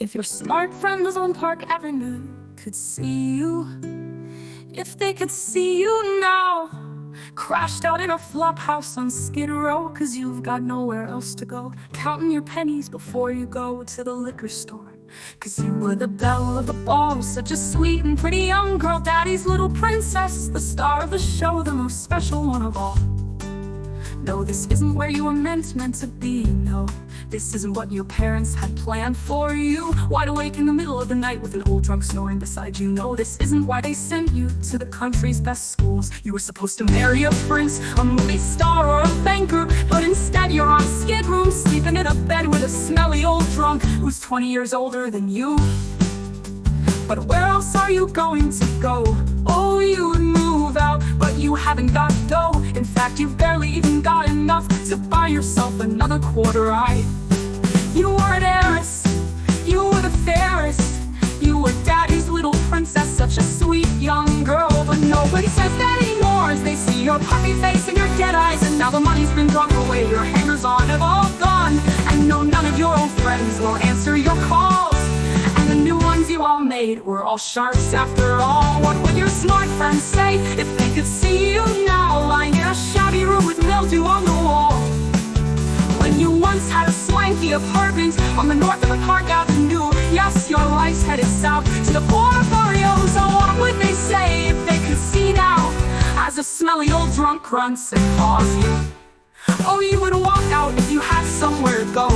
If your smart friends on Park Avenue could see you, if they could see you now, crashed out in a flop house on Skid Row, 'cause you've got nowhere else to go, counting your pennies before you go to the liquor store. 'Cause you were the belle of the ball, such a sweet and pretty young girl, daddy's little princess, the star of the show, the most special one of all. No, this isn't where you were meant to be, no. This isn't what your parents had planned for you. Wide awake in the middle of the night with an old drunk snoring beside you. No, this isn't why they sent you to the country's best schools. You were supposed to marry a prince, a movie star, or a banker, but instead you're on Skid Row, sleeping in a bed with a smelly old drunk who's 20 years older than you. But where else are you going to go? Oh, you would move out, but you haven't got dough. In fact, you've barely even got enough to buy yourself another quarter eye. You were an heiress, you were the fairest, you were daddy's little princess, such a sweet young girl. But nobody says that anymore as they see your puffy face and your dead eyes. And now the money's been drunk away, your hangers-on have all gone, and no, none of your old friends will answer your calls. And the new ones you all made were all sharks after all. What would your smart friends say if they could see you now, lying in a shabby room with mildew on the wall? When you once had a swanky apartment on the north of a Park Avenue. Yes, your life's headed south to the poor barrios. So what would they say if they could see now, as a smelly old drunk grunts and paws you? Oh, you would walk out if you had somewhere to go,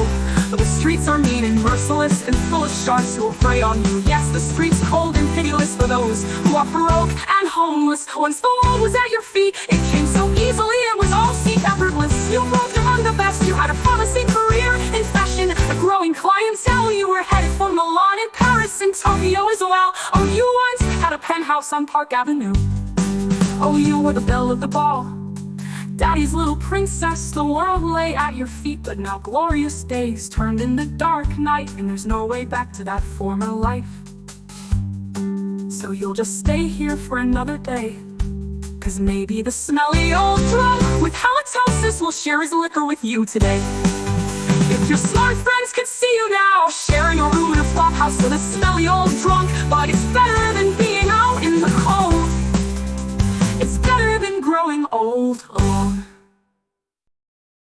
but the streets are mean and merciless and full of sharks who will prey on you. Yes, the streets cold and pitiless for those who are broke and homeless. Once the world was at your feet, it came so easily, it was all seemed effortless. You moved among the best, you had a promising career in fashion, a growing clientele. You were headed for Milan and Paris and Tokyo as well. Oh, you once had a penthouse on Park Avenue. Oh, you were the belle of the ball, daddy's little princess, the world lay at your feet. But now glorious days turned into dark night, and there's no way back to that former life. So you'll just stay here for another day, 'cause maybe the smelly old drunk with halitosis will share his liquor with you today. If your smart friends could see you now, sharing a room in a flop house with a smelly old drunk, but it's better